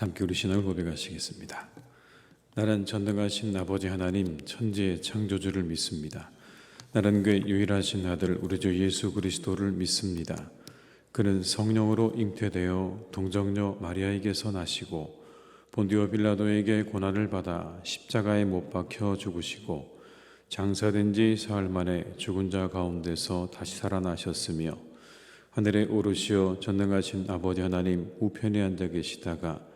함께 우리 신앙을 고백하시겠습니다. 나는 전능하신 아버지 하나님 천지의 창조주를 믿습니다. 나는 그의 유일하신 아들 우리 주 예수 그리스도를 믿습니다. 그는 성령으로 잉태되어 동정녀 마리아에게서 나시고 본디오 빌라도에게 고난을 받아 십자가에 못 박혀 죽으시고 장사된 지 사흘 만에 죽은 자 가운데서 다시 살아나셨으며 하늘에 오르시어 전능하신 아버지 하나님 우편에 앉아 계시다가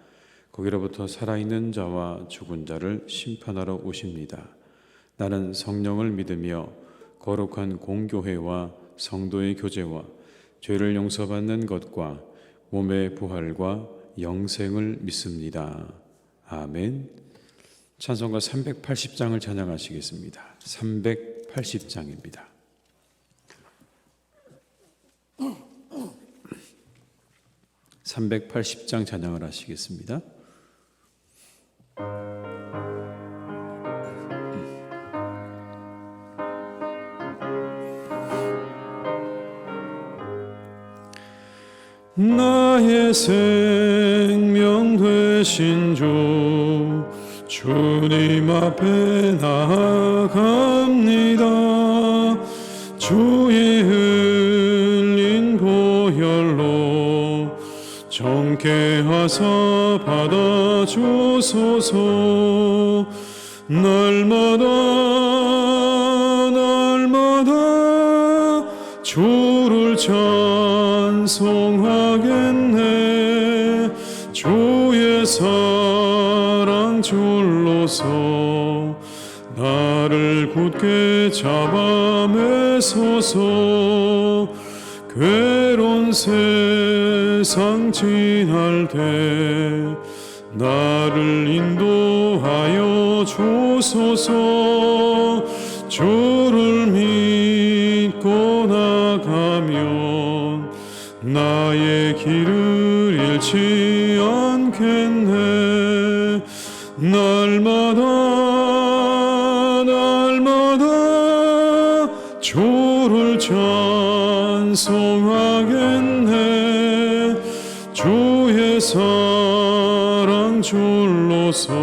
거기로부터 살아있는 자와 죽은 자를 심판하러 오십니다. 나는 성령을 믿으며 거룩한 공교회와 성도의 교제와 죄를 용서받는 것과 몸의 부활과 영생을 믿습니다. 아멘. 찬송가 380장을 찬양하시겠습니다. 380장입니다. (380장) 찬양을 하시겠습니다. 나의 생명 되신 주 주님 앞에 나아갑니다. 주의 흘린 보혈로 정케 하사 받아주소서. 날마다 주를 찬송하겠네. 주의 사랑 줄로서 나를 굳게 잡아 매소서. 괴로운 세상 지날 때 나를 인도하여 주소서. 주를 믿고 나가면 나의 길을 잃지 않겠네. 날마다 주를 찬송하겠네. 주의 사랑 줄로서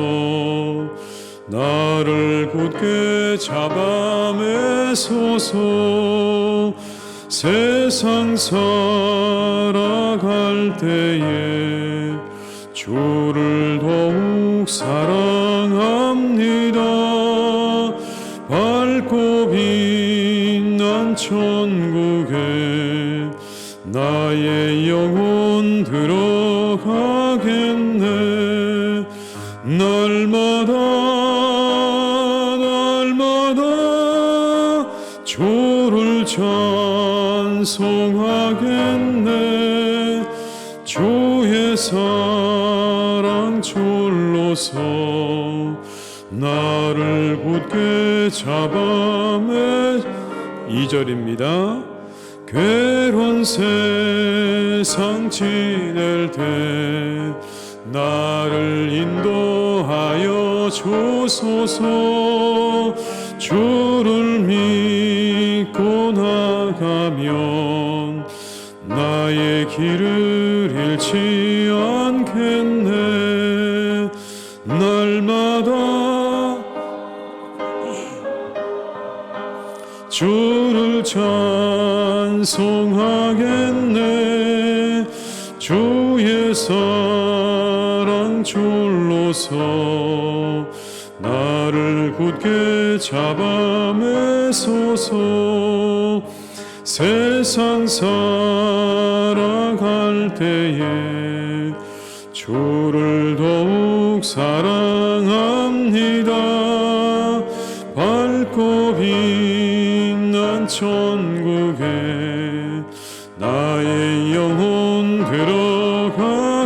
나를 굳게 잡아 매소서. 세상 살아갈 때에 주를 더욱 사랑합니다. 밝고 빛난 천국에 나의 영혼 들어가겠네. 날마다 주를 찬송하겠네. 주의 사랑 줄로서 나를 굳게 잡아 매 2절입니다. 괴로운 세상 지낼 때 나를 인도하여 주소서. 주를 믿고 나가면 나의 길을 잃지 않겠네. 날마다 주를 찬송하겠네. 주의 사랑 줄로서 나를 굳게 잡아 매소서. 세상 살아갈 때에 주를 더욱 사랑합니다. 밝고 빛난 천국에 나의 영혼 들어가겠네.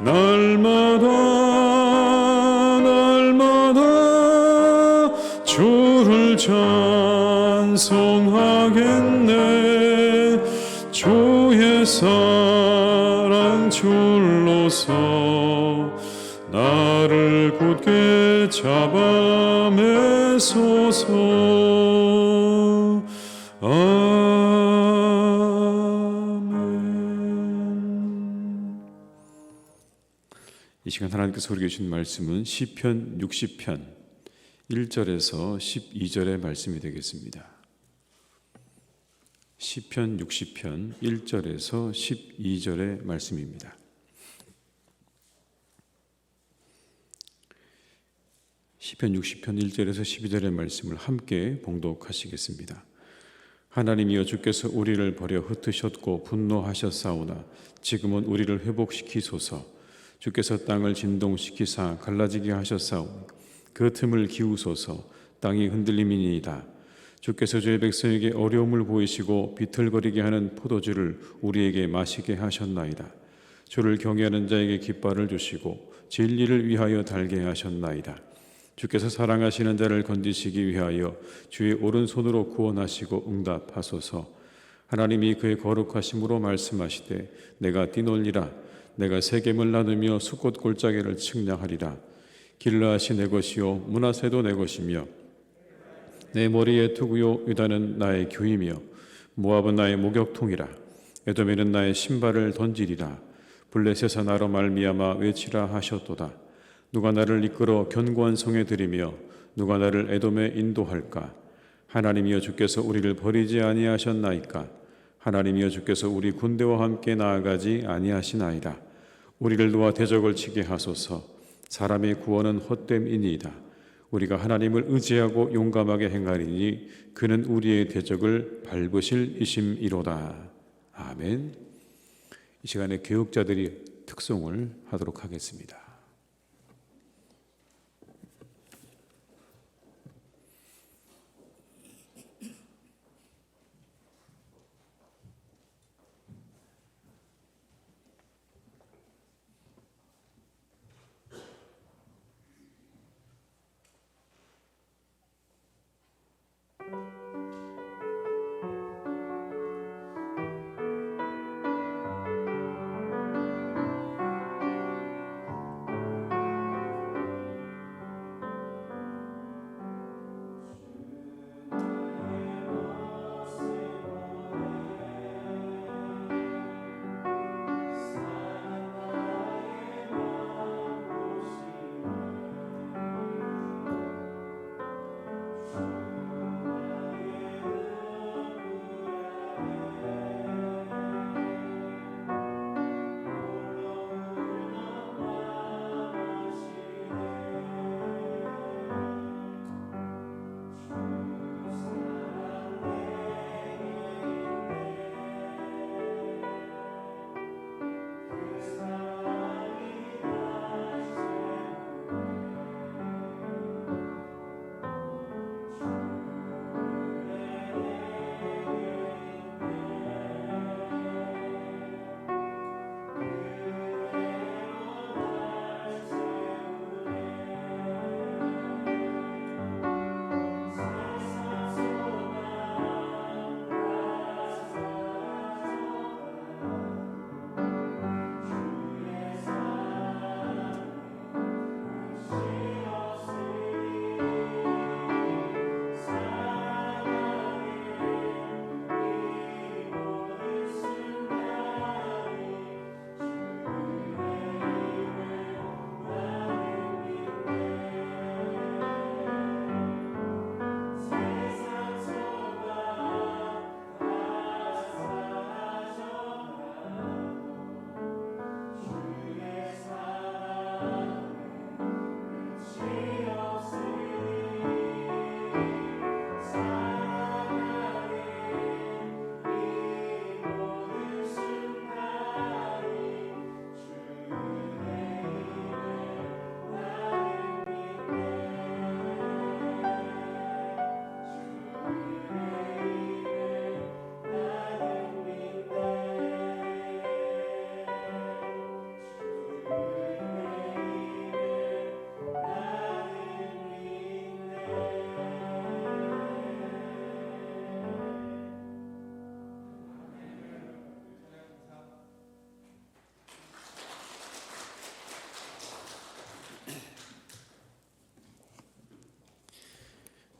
날마다 주를 찬송하겠네. 주의 사랑 줄로서 나를 굳게 잡아 매소서. 아멘. 이 시간 하나님께서 우리에게 주신 말씀은 시편 60편 1절에서 12절의 말씀이 되겠습니다. 시편 60편 1절에서 12절의 말씀입니다. 시편 60편 1절에서 12절의 말씀을 함께 봉독하시겠습니다. 하나님이여, 주께서 우리를 버려 흩으셨고 분노하셨사오나 지금은 우리를 회복시키소서. 주께서 땅을 진동시키사 갈라지게 하셨사오니 그 틈을 기우소서. 땅이 흔들림이니이다. 주께서 주의 백성에게 어려움을 보이시고 비틀거리게 하는 포도주를 우리에게 마시게 하셨나이다. 주를 경외하는 자에게 깃발을 주시고 진리를 위하여 달게 하셨나이다. 주께서 사랑하시는 자를 건지시기 위하여 주의 오른손으로 구원하시고 응답하소서. 하나님이 그의 거룩하심으로 말씀하시되 내가 뛰놀리라. 내가 세겜을 나누며 숫꽃 골짜기를 측량하리라. 길르앗이 내 것이요 므낫세도 내 것이며 내 머리의 투구요 유다는 나의 규이며 모압은 나의 목욕통이라. 에돔에는 나의 신발을 던지리라. 블레셋아 나로 말미암아 외치라 하셨도다. 누가 나를 이끌어 견고한 성에 들이며 누가 나를 에돔에 인도할까? 하나님이여, 주께서 우리를 버리지 아니하셨나이까? 하나님이여, 주께서 우리 군대와 함께 나아가지 아니하시나이다. 우리를 도와 대적을 치게 하소서. 사람의 구원은 헛됨이니이다. 우리가 하나님을 의지하고 용감하게 행하리니 그는 우리의 대적을 밟으실 이심이로다. 아멘. 이 시간에 교육자들이 특송을 하도록 하겠습니다.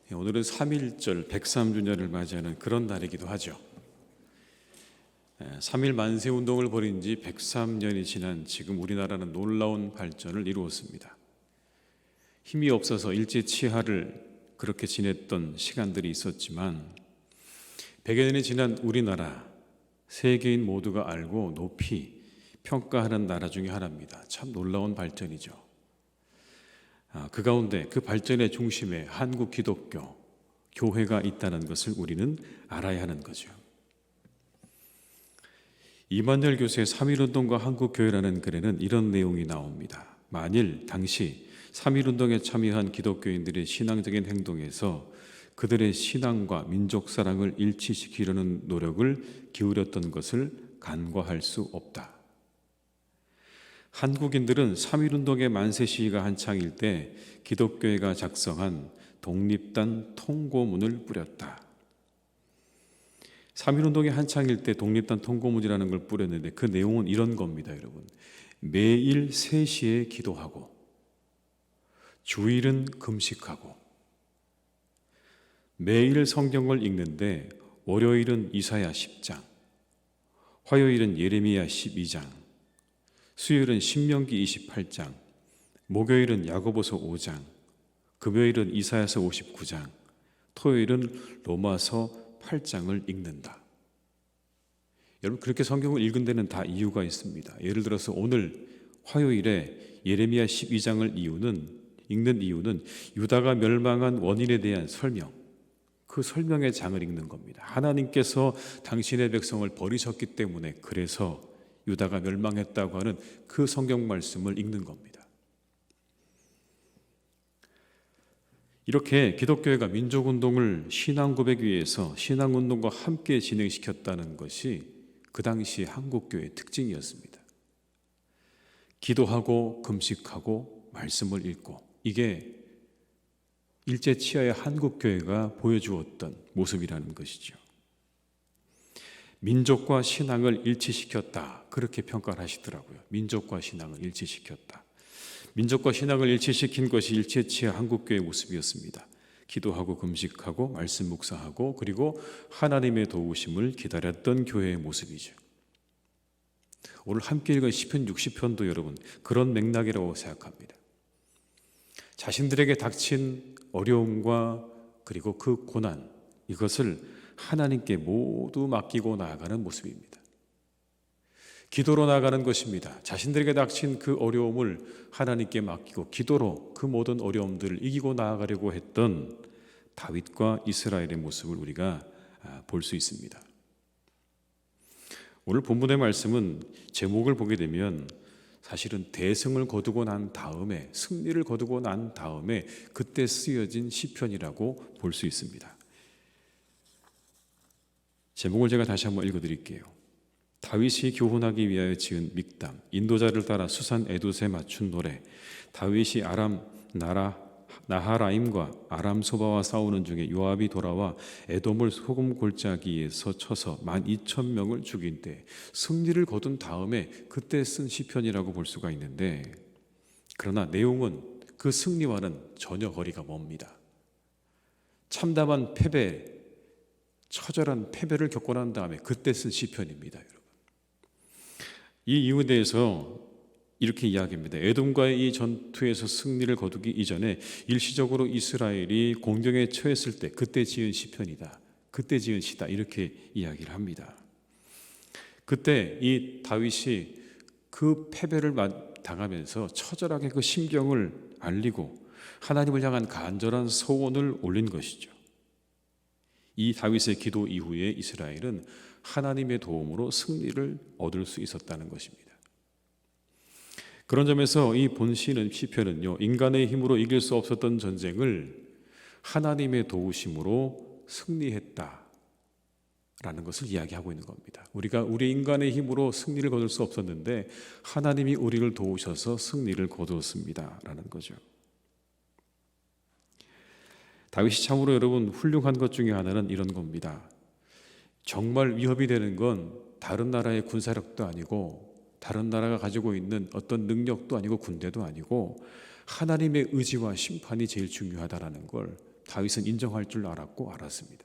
오늘은 3.1절 103주년을 맞이하는 그런 날이기도 하죠. 3.1 만세 운동을 벌인 지 103년이 지난 지금 우리나라는 놀라운 발전을 이루었습니다. 힘이 없어서 일제치하를 그렇게 지냈던 시간들이 있었지만 100여 년이 지난 우리나라, 세계인 모두가 알고 높이 평가하는 나라 중에 하나입니다. 참 놀라운 발전이죠. 그 가운데 그 발전의 중심에 한국 기독교 교회가 있다는 것을 우리는 알아야 하는 거죠. 이만열 교수의 3.1운동과 한국교회라는 글에는 이런 내용이 나옵니다. 만일 당시 3.1운동에 참여한 기독교인들의 신앙적인 행동에서 그들의 신앙과 민족 사랑을 일치시키려는 노력을 기울였던 것을 간과할 수 없다. 한국인들은 3.1운동의 만세 시위가 한창일 때 기독교회가 작성한 독립단 통고문을 뿌렸다. 3.1운동이 한창일 때 독립단 통고문이라는 걸 뿌렸는데 그 내용은 이런 겁니다, 여러분. 매일 3시에 기도하고 주일은 금식하고 매일 성경을 읽는데 월요일은 이사야 10장, 화요일은 예레미야 12장, 수요일은 신명기 28장, 목요일은 야고보서 5장, 금요일은 이사야서 59장, 토요일은 로마서 8장을 읽는다. 여러분, 그렇게 성경을 읽은 데는 다 이유가 있습니다. 예를 들어서 오늘 화요일에 예레미야 12장을 읽는 이유는 유다가 멸망한 원인에 대한 설명, 그 설명의 장을 읽는 겁니다. 하나님께서 당신의 백성을 버리셨기 때문에 그래서 유다가 멸망했다고 하는 그 성경 말씀을 읽는 겁니다. 이렇게 기독교회가 민족운동을 신앙고백 위에서 신앙운동과 함께 진행시켰다는 것이 그 당시 한국교회의 특징이었습니다. 기도하고 금식하고 말씀을 읽고, 이게 일제치하의 한국교회가 보여주었던 모습이라는 것이죠. 민족과 신앙을 일치시켰다, 그렇게 평가를 하시더라고요. 민족과 신앙을 일치시켰다. 민족과 신앙을 일치시킨 것이 일제치하 한국교회의 모습이었습니다. 기도하고 금식하고 말씀 묵상하고 그리고 하나님의 도우심을 기다렸던 교회의 모습이죠. 오늘 함께 읽은 시편 60편도 여러분 그런 맥락이라고 생각합니다. 자신들에게 닥친 어려움과 그리고 그 고난, 이것을 하나님께 모두 맡기고 나아가는 모습입니다. 기도로 나아가는 것입니다. 자신들에게 닥친 그 어려움을 하나님께 맡기고 기도로 그 모든 어려움들을 이기고 나아가려고 했던 다윗과 이스라엘의 모습을 우리가 볼 수 있습니다. 오늘 본문의 말씀은 제목을 보게 되면 사실은 대승을 거두고 난 다음에, 승리를 거두고 난 다음에 그때 쓰여진 시편이라고 볼 수 있습니다. 제목을 제가 다시 한번 읽어드릴게요. 다윗이 교훈하기 위하여 지은 믹담, 인도자를 따라 수산 에돛에 맞춘 노래. 다윗이 아람 나하라임과 아람 소바와 싸우는 중에 요압이 돌아와 에돔을 소금 골짜기에서 쳐서 12,000명을 죽인 때 승리를 거둔 다음에 그때 쓴 시편이라고 볼 수가 있는데, 그러나 내용은 그 승리와는 전혀 거리가 멉니다. 참담한 패배, 처절한 패배를 겪고 난 다음에 그때 쓴 시편입니다, 여러분. 이 이유에 대해서 이렇게 이야기합니다. 에돔과의 이 전투에서 승리를 거두기 이전에 일시적으로 이스라엘이 공경에 처했을 때 그때 지은 시편이다, 그때 지은 시다, 이렇게 이야기를 합니다. 그때 이 다윗이 그 패배를 당하면서 처절하게 그 심경을 알리고 하나님을 향한 간절한 소원을 올린 것이죠. 이 다윗의 기도 이후에 이스라엘은 하나님의 도움으로 승리를 얻을 수 있었다는 것입니다. 그런 점에서 이 본시는 시편은요, 인간의 힘으로 이길 수 없었던 전쟁을 하나님의 도우심으로 승리했다라는 것을 이야기하고 있는 겁니다. 우리가 우리 인간의 힘으로 승리를 거둘 수 없었는데 하나님이 우리를 도우셔서 승리를 거두었습니다라는 거죠. 다윗이 참으로 여러분 훌륭한 것 중에 하나는 이런 겁니다. 정말 위협이 되는 건 다른 나라의 군사력도 아니고 다른 나라가 가지고 있는 어떤 능력도 아니고 군대도 아니고 하나님의 의지와 심판이 제일 중요하다라는 걸 다윗은 인정할 줄 알았고 알았습니다.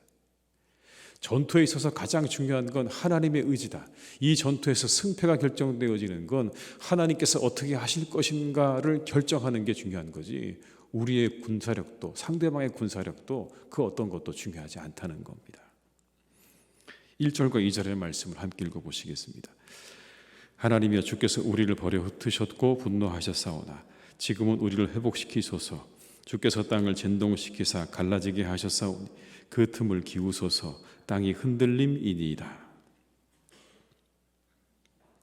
전투에 있어서 가장 중요한 건 하나님의 의지다. 이 전투에서 승패가 결정되어지는 건 하나님께서 어떻게 하실 것인가를 결정하는 게 중요한 거지, 우리의 군사력도 상대방의 군사력도 그 어떤 것도 중요하지 않다는 겁니다. 1절과 2절의 말씀을 함께 읽어보시겠습니다. 하나님이여 주께서 우리를 버려 흩으셨고 분노하셨사오나 지금은 우리를 회복시키소서. 주께서 땅을 진동시키사 갈라지게 하셨사오니 그 틈을 기우소서. 땅이 흔들림이니이다.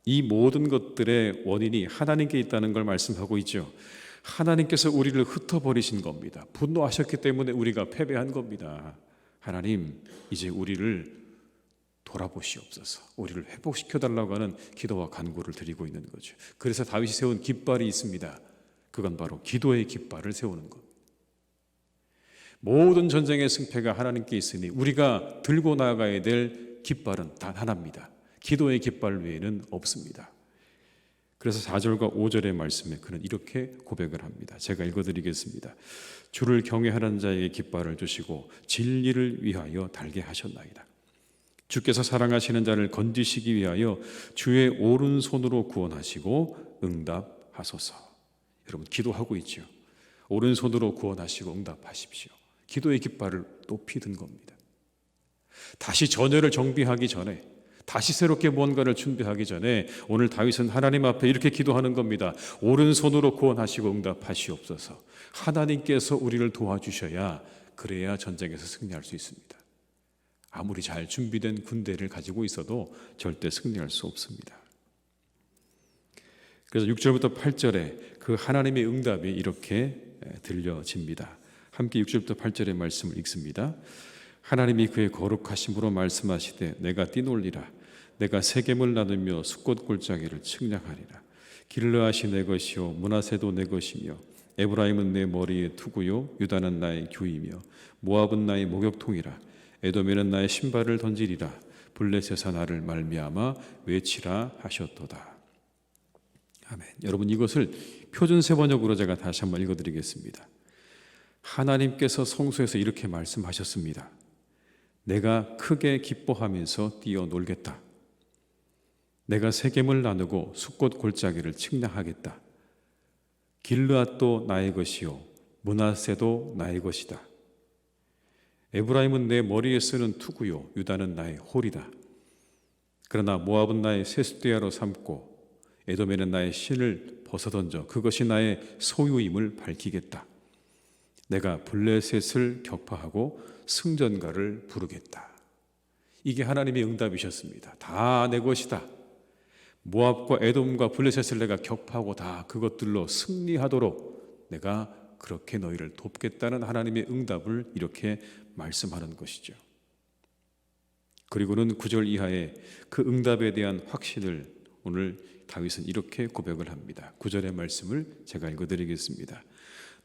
이 모든 것들의 원인이 하나님께 있다는 걸 말씀하고 있죠. 하나님께서 우리를 흩어버리신 겁니다. 분노하셨기 때문에 우리가 패배한 겁니다. 하나님, 이제 우리를 돌아보시옵소서. 우리를 회복시켜달라고 하는 기도와 간구를 드리고 있는 거죠. 그래서 다윗이 세운 깃발이 있습니다. 그건 바로 기도의 깃발을 세우는 것. 모든 전쟁의 승패가 하나님께 있으니 우리가 들고 나가야 될 깃발은 단 하나입니다. 기도의 깃발 외에는 없습니다. 그래서 4절과 5절의 말씀에 그는 이렇게 고백을 합니다. 제가 읽어드리겠습니다. 주를 경외하는 자에게 깃발을 주시고 진리를 위하여 달게 하셨나이다. 주께서 사랑하시는 자를 건지시기 위하여 주의 오른손으로 구원하시고 응답하소서. 여러분 기도하고 있죠. 오른손으로 구원하시고 응답하십시오. 기도의 깃발을 높이 든 겁니다. 다시 전열을 정비하기 전에, 다시 새롭게 무언가를 준비하기 전에 오늘 다윗은 하나님 앞에 이렇게 기도하는 겁니다. 오른손으로 구원하시고 응답하시옵소서. 하나님께서 우리를 도와주셔야, 그래야 전쟁에서 승리할 수 있습니다. 아무리 잘 준비된 군대를 가지고 있어도 절대 승리할 수 없습니다. 그래서 6절부터 8절에 그 하나님의 응답이 이렇게 들려집니다. 함께 6절부터 8절의 말씀을 읽습니다. 하나님이 그의 거룩하심으로 말씀하시되 내가 뛰놀리라. 내가 세겜을 나누며 숫곳 골짜기를 측량하리라. 길르앗이 내 것이요 므낫세도 내 것이며 에브라임은 내 머리의 투구요 유다는 나의 규이며 모압은 나의 목욕통이라. 에돔에는 나의 신발을 던지리라. 블레셋아 나를 말미암아 외치라 하셨도다. 아멘. 여러분 이것을 표준 세번역으로 제가 다시 한번 읽어드리겠습니다. 하나님께서 성소에서 이렇게 말씀하셨습니다. 내가 크게 기뻐하면서 뛰어놀겠다. 내가 세겜을 나누고 숫곳 골짜기를 측량하겠다. 길르앗도 나의 것이요 므낫세도 나의 것이다. 에브라임은 내 머리에 쓰는 투구요 유다는 나의 홀이다. 그러나 모압은 나의 세숫대야로 삼고 에돔에는 나의 신을 벗어던져 그것이 나의 소유임을 밝히겠다. 내가 블레셋을 격파하고 승전가를 부르겠다. 이게 하나님의 응답이셨습니다. 다 내 것이다. 모압과 에돔과 블레셋을 내가 격파하고 다 그것들로 승리하도록 내가 그렇게 너희를 돕겠다는 하나님의 응답을 이렇게 말씀하는 것이죠. 그리고는 9절 이하에 그 응답에 대한 확신을 오늘 다윗은 이렇게 고백을 합니다. 9절의 말씀을 제가 읽어드리겠습니다.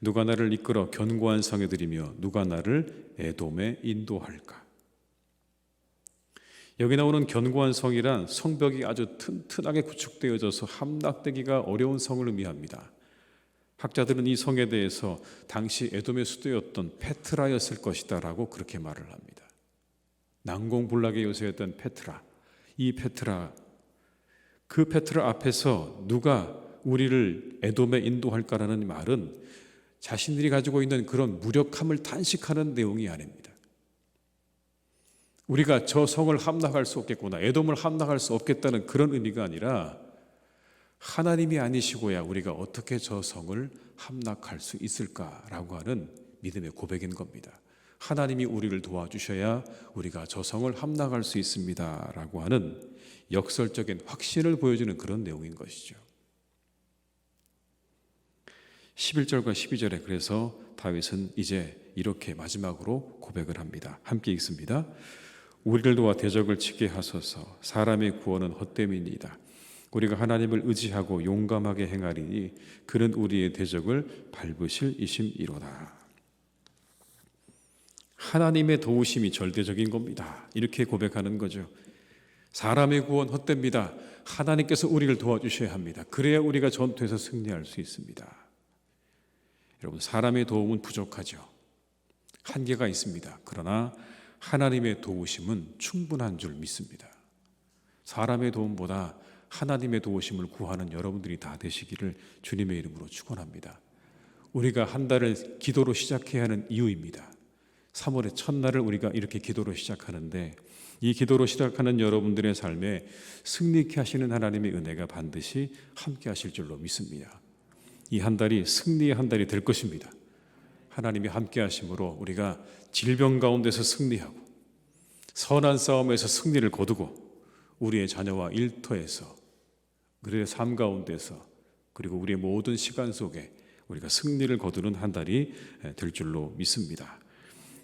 누가 나를 이끌어 견고한 성에 들이며 누가 나를 에돔에 인도할까? 여기 나오는 견고한 성이란 성벽이 아주 튼튼하게 구축되어져서 함락되기가 어려운 성을 의미합니다. 학자들은 이 성에 대해서 당시 에돔의 수도였던 페트라였을 것이다 라고 그렇게 말을 합니다. 난공불락의 요새였던 페트라, 이 페트라, 그 페트라 앞에서 누가 우리를 에돔에 인도할까라는 말은 자신들이 가지고 있는 그런 무력함을 단식하는 내용이 아닙니다. 우리가 저 성을 함락할 수 없겠구나, 에돔을 함락할 수 없겠다는 그런 의미가 아니라 하나님이 아니시고야 우리가 어떻게 저 성을 함락할 수 있을까라고 하는 믿음의 고백인 겁니다. 하나님이 우리를 도와주셔야 우리가 저 성을 함락할 수 있습니다라고 하는 역설적인 확신을 보여주는 그런 내용인 것이죠. 11절과 12절에 그래서 다윗은 이제 이렇게 마지막으로 고백을 합니다. 함께 읽습니다. 우리를 도와 대적을 치게 하소서. 사람의 구원은 헛됨이니이다. 우리가 하나님을 의지하고 용감하게 행하리니 그는 우리의 대적을 밟으실 이심이로다. 하나님의 도우심이 절대적인 겁니다. 이렇게 고백하는 거죠. 사람의 구원 헛됩니다. 하나님께서 우리를 도와주셔야 합니다. 그래야 우리가 전투에서 승리할 수 있습니다. 여러분, 사람의 도움은 부족하죠. 한계가 있습니다. 그러나 하나님의 도우심은 충분한 줄 믿습니다. 사람의 도움보다 하나님의 도우심을 구하는 여러분들이 다 되시기를 주님의 이름으로 축원합니다. 우리가 한 달을 기도로 시작해야 하는 이유입니다. 3월의 첫날을 우리가 이렇게 기도로 시작하는데, 이 기도로 시작하는 여러분들의 삶에 승리케 하시는 하나님의 은혜가 반드시 함께 하실 줄로 믿습니다. 이 한 달이 승리의 한 달이 될 것입니다. 하나님이 함께 하심으로 우리가 질병 가운데서 승리하고, 선한 싸움에서 승리를 거두고, 우리의 자녀와 일터에서, 그들의 삶 가운데서, 그리고 우리의 모든 시간 속에 우리가 승리를 거두는 한 달이 될 줄로 믿습니다.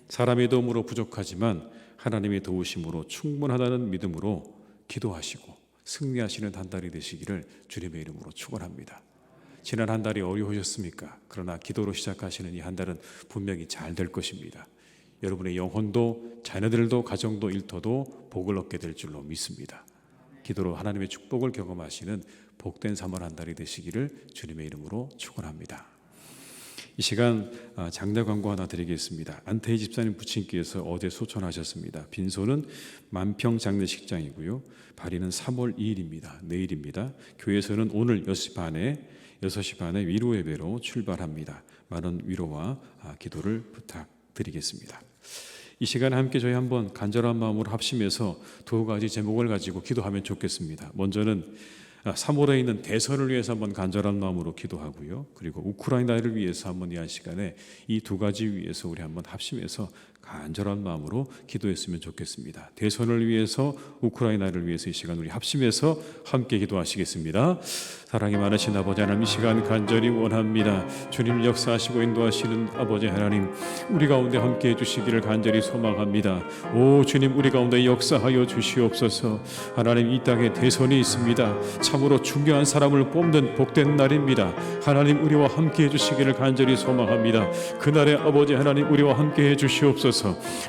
사람의 도움으로 부족하지만 하나님의 도우심으로 충분하다는 믿음으로 기도하시고 승리하시는 한 달이 되시기를 주님의 이름으로 축원합니다. 지난 한 달이 어려우셨습니까? 그러나 기도로 시작하시는 이 한 달은 분명히 잘 될 것입니다. 여러분의 영혼도, 자녀들도, 가정도, 일터도 복을 얻게 될 줄로 믿습니다. 기도로 하나님의 축복을 경험하시는 복된 3월 한 달이 되시기를 주님의 이름으로 축원합니다. 이 시간 장례 광고 하나 드리겠습니다. 안태희 집사님 부친께서 어제 소천하셨습니다. 빈소는 만평 장례식장이고요. 발인은 3월 2일입니다. 내일입니다. 교회에서는 오늘 6시 반에 위로 예배로 출발합니다. 많은 위로와 기도를 부탁드리겠습니다. 이 시간에 함께 저희 한번 간절한 마음으로 합심해서 두 가지 제목을 가지고 기도하면 좋겠습니다. 먼저는 3월에 있는 대선을 위해서 한번 간절한 마음으로 기도하고요. 그리고 우크라이나를 위해서 한번 이 시간에 이 두 가지 위해서 우리 한번 합심해서 간절한 마음으로 기도했으면 좋겠습니다. 대선을 위해서, 우크라이나를 위해서 이 시간 우리 합심해서 함께 기도하시겠습니다. 사랑이 많으신 아버지 하나님, 이 시간 간절히 원합니다. 주님 역사하시고 인도하시는 아버지 하나님, 우리 가운데 함께해 주시기를 간절히 소망합니다. 오 주님, 우리 가운데 역사하여 주시옵소서. 하나님, 이 땅에 대선이 있습니다. 참으로 중요한 사람을 뽑는 복된 날입니다. 하나님, 우리와 함께해 주시기를 간절히 소망합니다. 그날에 아버지 하나님, 우리와 함께해 주시옵소서.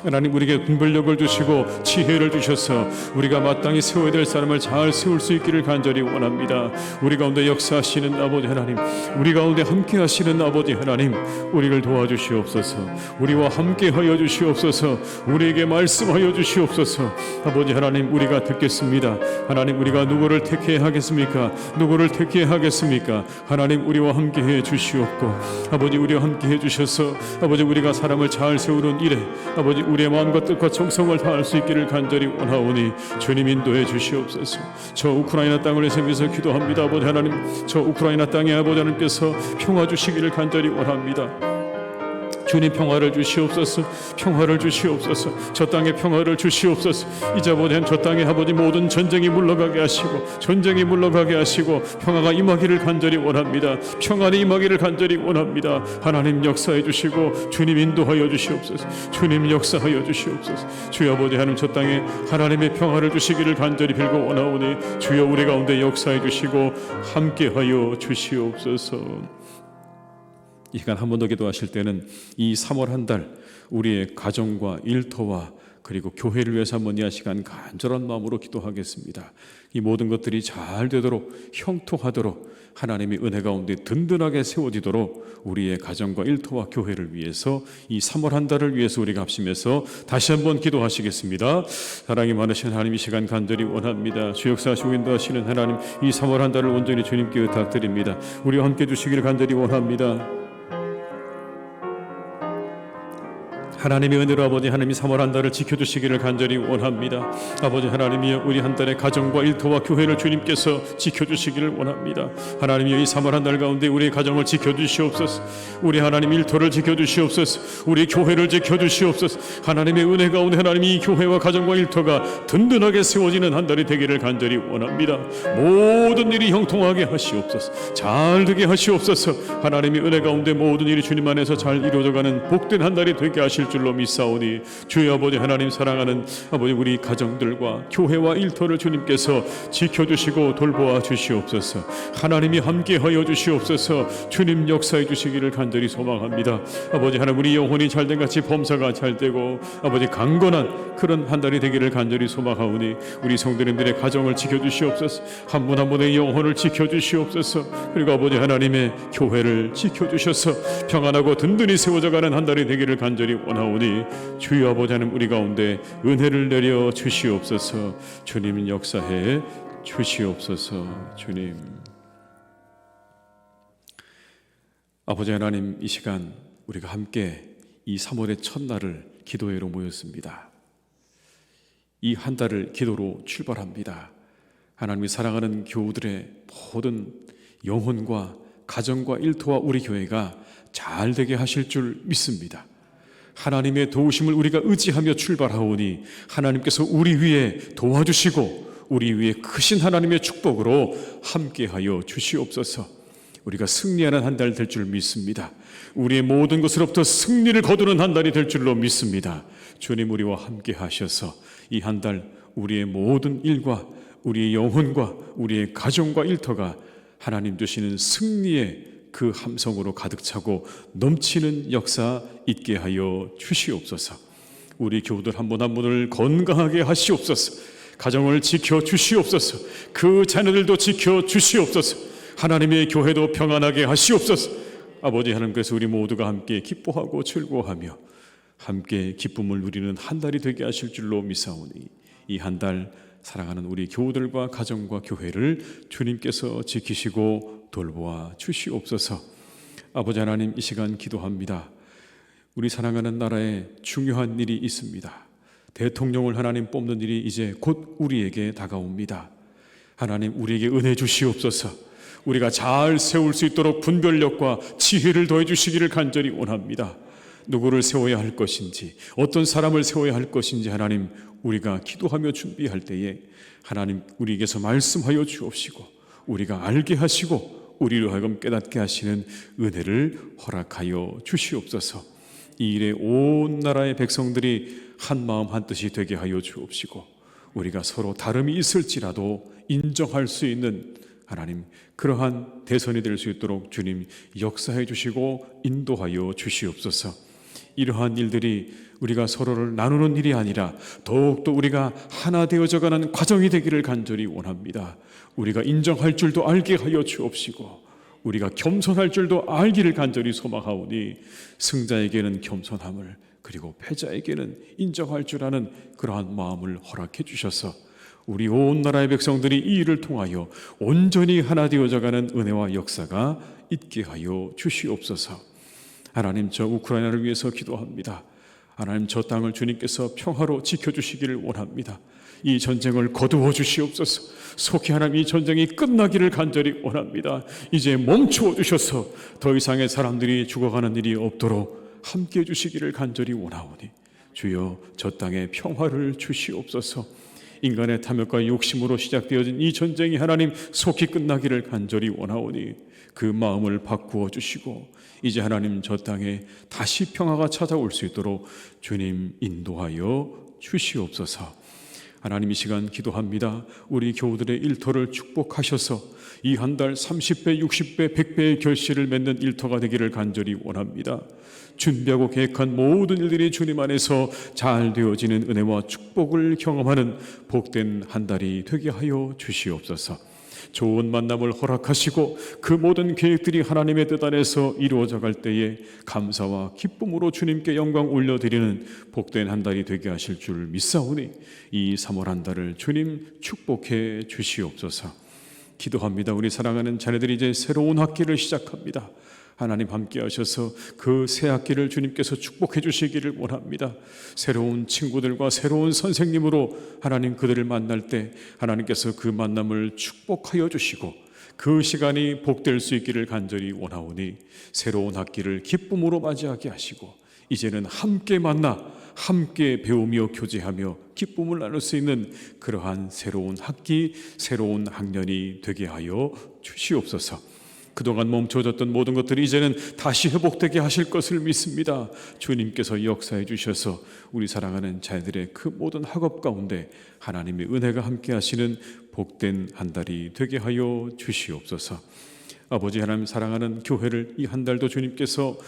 하나님, 우리에게 분별력을 주시고 지혜를 주셔서 우리가 마땅히 세워야 될 사람을 잘 세울 수 있기를 간절히 원합니다. 우리 가운데 역사하시는 아버지 하나님, 우리 가운데 함께 하시는 아버지 하나님, 우리를 도와주시옵소서. 우리와 함께 하여 주시옵소서. 우리에게 말씀하여 주시옵소서. 아버지 하나님, 우리가 듣겠습니다. 하나님, 우리가 누구를 택해야 하겠습니까? 누구를 택해야 하겠습니까? 하나님, 우리와 함께 해 주시옵고, 아버지 우리와 함께 해 주셔서 아버지 우리가 사람을 잘 세우는 일에 아버지 우리의 마음과 뜻과 정성을 다할 수 있기를 간절히 원하오니 주님 인도해 주시옵소서. 저 우크라이나 땅을 위해서 기도합니다. 아버지 하나님, 저 우크라이나 땅에 아버지 하나님께서 평화 주시기를 간절히 원합니다. 주님 평화를 주시옵소서. 평화를 주시옵소서. 저 땅에 평화를 주시옵소서. 이제부터는 저 땅에 아버지 모든 전쟁이 물러가게 하시고 평화가 임하기를 간절히 원합니다. 평안이 임하기를 간절히 원합니다. 하나님 역사해 주시고 주님 인도하여 주시옵소서. 주님 역사하여 주시옵소서. 주여 아버지 하나님, 저 땅에 하나님의 평화를 주시기를 간절히 빌고 원하오니 주여 우리 가운데 역사해 주시고 함께하여 주시옵소서. 이 시간 한 번 더 기도하실 때는 이 3월 한 달 우리의 가정과 일터와 그리고 교회를 위해서 한번 이 시간 간절한 마음으로 기도하겠습니다. 이 모든 것들이 잘 되도록, 형통하도록, 하나님의 은혜 가운데 든든하게 세워지도록 우리의 가정과 일터와 교회를 위해서 이 3월 한 달을 위해서 우리가 합심해서 다시 한번 기도하시겠습니다. 사랑이 많으신 하나님, 이 시간 간절히 원합니다. 주 역사하시고 인도하시는 하나님, 이 3월 한 달을 온전히 주님께 부탁드립니다. 우리와 함께 주시기를 간절히 원합니다. 하나님의 은혜로 아버지 하나님이 3월 한 달을 지켜주시기를 간절히 원합니다. 아버지 하나님이여, 우리 한 달의 가정과 일터와 교회를 주님께서 지켜주시기를 원합니다. 하나님이여, 이 3월 한 달 가운데 우리의 가정을 지켜주시옵소서. 우리 하나님 일터를 지켜주시옵소서. 우리 교회를 지켜주시옵소서. 하나님의 은혜 가운데 하나님이 이 교회와 가정과 일터가 든든하게 세워지는 한 달이 되기를 간절히 원합니다. 모든 일이 형통하게 하시옵소서. 잘 되게 하시옵소서. 하나님의 은혜 가운데 모든 일이 주님 안에서 잘 이루어져가는 복된 한 달이 되게 하실 줄로 믿사오니 주여 아버지 하나님, 사랑하는 아버지 우리 가정들과 교회와 일터를 주님께서 지켜주시고 돌보아 주시옵소서. 하나님이 함께하여 주시옵소서. 주님 역사해 주시기를 간절히 소망합니다. 아버지 하나님, 우리 영혼이 잘된 같이 범사가 잘되고 아버지 강건한 그런 한 달이 되기를 간절히 소망하오니 우리 성도님들의 가정을 지켜주시옵소서. 한 분 한 분의 영혼을 지켜주시옵소서. 그리고 아버지 하나님의 교회를 지켜주셔서 평안하고 든든히 세워져가는 한 달이 되기를 간절히 원합니다. 찬양하오니 주여 아버지 하나님 우리 가운데 은혜를 내려 주시옵소서. 주님 역사해 주시옵소서. 주님 아버지 하나님, 이 시간 우리가 함께 이 3월의 첫날을 기도회로 모였습니다. 이 한 달을 기도로 출발합니다. 하나님이 사랑하는 교우들의 모든 영혼과 가정과 일터와 우리 교회가 잘 되게 하실 줄 믿습니다. 하나님의 도우심을 우리가 의지하며 출발하오니 하나님께서 우리 위에 도와주시고 우리 위에 크신 하나님의 축복으로 함께하여 주시옵소서. 우리가 승리하는 한 달 될 줄 믿습니다. 우리의 모든 것으로부터 승리를 거두는 한 달이 될 줄로 믿습니다. 주님 우리와 함께 하셔서 이 한 달 우리의 모든 일과 우리의 영혼과 우리의 가정과 일터가 하나님 주시는 승리의 그 함성으로 가득 차고 넘치는 역사 있게 하여 주시옵소서. 우리 교우들 한 분 한 분을 건강하게 하시옵소서. 가정을 지켜 주시옵소서. 그 자녀들도 지켜 주시옵소서. 하나님의 교회도 평안하게 하시옵소서. 아버지 하나님께서 우리 모두가 함께 기뻐하고 즐거워하며 함께 기쁨을 누리는 한 달이 되게 하실 줄로 믿사오니 이 한 달 사랑하는 우리 교우들과 가정과 교회를 주님께서 지키시고 돌보아 주시옵소서. 아버지 하나님, 이 시간 기도합니다. 우리 사랑하는 나라에 중요한 일이 있습니다. 대통령을 하나님 뽑는 일이 이제 곧 우리에게 다가옵니다. 하나님 우리에게 은혜 주시옵소서. 우리가 잘 세울 수 있도록 분별력과 지혜를 더해 주시기를 간절히 원합니다. 누구를 세워야 할 것인지, 어떤 사람을 세워야 할 것인지 하나님 우리가 기도하며 준비할 때에 하나님 우리에게서 말씀하여 주옵시고 우리가 알게 하시고 우리로 하여금 깨닫게 하시는 은혜를 허락하여 주시옵소서. 이 일에 온 나라의 백성들이 한 마음 한 뜻이 되게 하여 주옵시고 우리가 서로 다름이 있을지라도 인정할 수 있는 하나님 그러한 대선이 될 수 있도록 주님 역사해 주시고 인도하여 주시옵소서. 이러한 일들이 우리가 서로를 나누는 일이 아니라 더욱더 우리가 하나 되어져가는 과정이 되기를 간절히 원합니다. 우리가 인정할 줄도 알게 하여 주옵시고 우리가 겸손할 줄도 알기를 간절히 소망하오니 승자에게는 겸손함을 그리고 패자에게는 인정할 줄 아는 그러한 마음을 허락해 주셔서 우리 온 나라의 백성들이 이 일을 통하여 온전히 하나 되어져가는 은혜와 역사가 있게 하여 주시옵소서. 하나님 저 우크라이나를 위해서 기도합니다. 하나님 저 땅을 주님께서 평화로 지켜주시기를 원합니다. 이 전쟁을 거두어 주시옵소서. 속히 하나님 이 전쟁이 끝나기를 간절히 원합니다. 이제 멈추어 주셔서 더 이상의 사람들이 죽어가는 일이 없도록 함께해 주시기를 간절히 원하오니 주여 저 땅에 평화를 주시옵소서. 인간의 탐욕과 욕심으로 시작되어진 이 전쟁이 하나님 속히 끝나기를 간절히 원하오니 그 마음을 바꾸어 주시고 이제 하나님 저 땅에 다시 평화가 찾아올 수 있도록 주님 인도하여 주시옵소서. 하나님 이 시간 기도합니다. 우리 교우들의 일터를 축복하셔서 이 한 달 30배, 60배, 100배의 결실을 맺는 일터가 되기를 간절히 원합니다. 준비하고 계획한 모든 일들이 주님 안에서 잘 되어지는 은혜와 축복을 경험하는 복된 한 달이 되게 하여 주시옵소서. 좋은 만남을 허락하시고 그 모든 계획들이 하나님의 뜻 안에서 이루어져 갈 때에 감사와 기쁨으로 주님께 영광 올려드리는 복된 한 달이 되게 하실 줄 믿사오니 이 3월 한 달을 주님 축복해 주시옵소서. 기도합니다. 우리 사랑하는 자녀들이 이제 새로운 학기를 시작합니다. 하나님 함께 하셔서 그 새 학기를 주님께서 축복해 주시기를 원합니다. 새로운 친구들과 새로운 선생님으로 하나님 그들을 만날 때 하나님께서 그 만남을 축복하여 주시고 그 시간이 복될 수 있기를 간절히 원하오니 새로운 학기를 기쁨으로 맞이하게 하시고 이제는 함께 만나 함께 배우며 교제하며 기쁨을 나눌 수 있는 그러한 새로운 학기, 새로운 학년이 되게 하여 주시옵소서. 그동안 멈춰졌던 모든 것들이 이제는 다시 회복되게 하실 것을 믿습니다. 주님께서 역사해 주셔서 우리 사랑하는 자녀들의 그 모든 학업 가운데 하나님의 은혜가 함께 하시는 복된 한 달이 되게 하여 주시옵소서. 아버지 하나님 사랑하는 교회를 이 한 달도 주님께서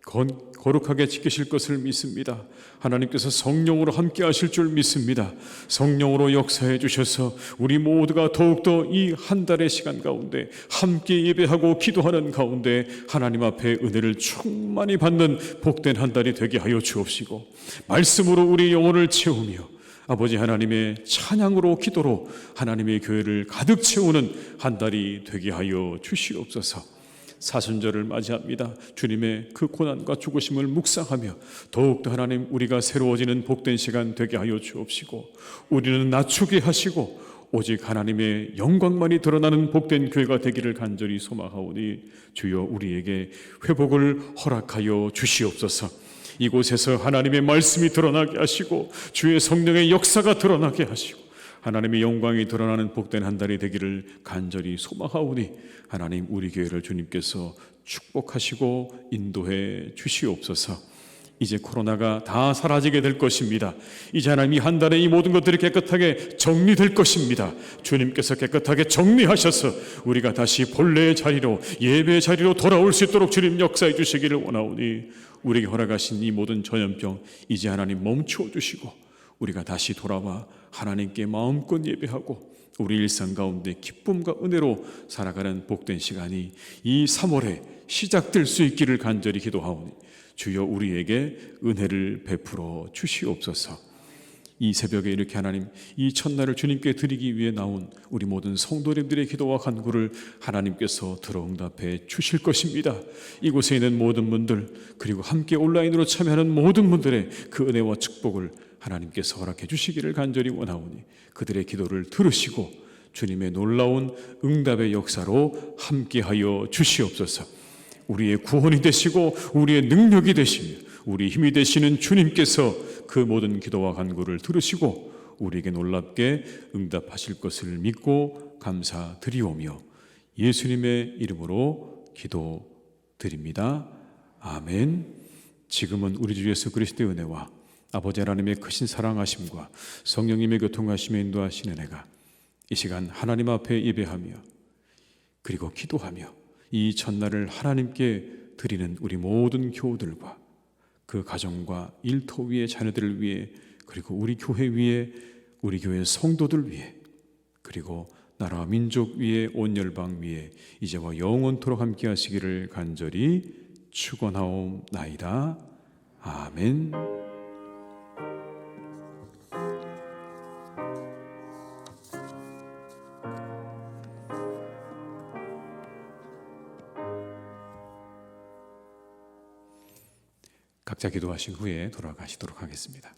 거룩하게 지키실 것을 믿습니다. 하나님께서 성령으로 함께 하실 줄 믿습니다. 성령으로 역사해 주셔서 우리 모두가 더욱더 이 한 달의 시간 가운데 함께 예배하고 기도하는 가운데 하나님 앞에 은혜를 충만히 받는 복된 한 달이 되게 하여 주옵시고, 말씀으로 우리 영혼을 채우며 아버지 하나님의 찬양으로 기도로 하나님의 교회를 가득 채우는 한 달이 되게 하여 주시옵소서. 사순절을 맞이합니다. 주님의 그 고난과 죽으심을 묵상하며 더욱더 하나님 우리가 새로워지는 복된 시간 되게 하여 주옵시고, 우리는 낮추게 하시고 오직 하나님의 영광만이 드러나는 복된 교회가 되기를 간절히 소망하오니 주여 우리에게 회복을 허락하여 주시옵소서. 이곳에서 하나님의 말씀이 드러나게 하시고 주의 성령의 역사가 드러나게 하시고 하나님의 영광이 드러나는 복된 한 달이 되기를 간절히 소망하오니 하나님 우리 교회를 주님께서 축복하시고 인도해 주시옵소서. 이제 코로나가 다 사라지게 될 것입니다. 이제 하나님 이 한 달에 이 모든 것들이 깨끗하게 정리될 것입니다. 주님께서 깨끗하게 정리하셔서 우리가 다시 본래의 자리로, 예배의 자리로 돌아올 수 있도록 주님 역사해 주시기를 원하오니 우리에게 허락하신 이 모든 전염병 이제 하나님 멈추어 주시고 우리가 다시 돌아와 하나님께 마음껏 예배하고 우리 일상 가운데 기쁨과 은혜로 살아가는 복된 시간이 이 3월에 시작될 수 있기를 간절히 기도하오니 주여 우리에게 은혜를 베풀어 주시옵소서. 이 새벽에 이렇게 하나님 이 첫날을 주님께 드리기 위해 나온 우리 모든 성도님들의 기도와 간구를 하나님께서 들어응답해 주실 것입니다. 이곳에 있는 모든 분들 그리고 함께 온라인으로 참여하는 모든 분들의 그 은혜와 축복을 하나님께서 허락해 주시기를 간절히 원하오니 그들의 기도를 들으시고 주님의 놀라운 응답의 역사로 함께하여 주시옵소서. 우리의 구원이 되시고 우리의 능력이 되시며 우리 힘이 되시는 주님께서 그 모든 기도와 간구를 들으시고 우리에게 놀랍게 응답하실 것을 믿고 감사드리오며 예수님의 이름으로 기도드립니다. 아멘. 지금은 우리 주 예수 그리스도의 은혜와 아버지 하나님의 크신 사랑하심과 성령님의 교통하심에 인도하시는 은혜가 이 시간 하나님 앞에 예배하며 그리고 기도하며 이 첫날을 하나님께 드리는 우리 모든 교우들과 그 가정과 일터 위에 자녀들을 위해 그리고 우리 교회 위에 우리 교회 성도들 위해 그리고 나라와 민족 위에 온 열방 위에 이제와 영원토록 함께 하시기를 간절히 축원하옵나이다. 아멘. 각자 기도하신 후에 돌아가시도록 하겠습니다.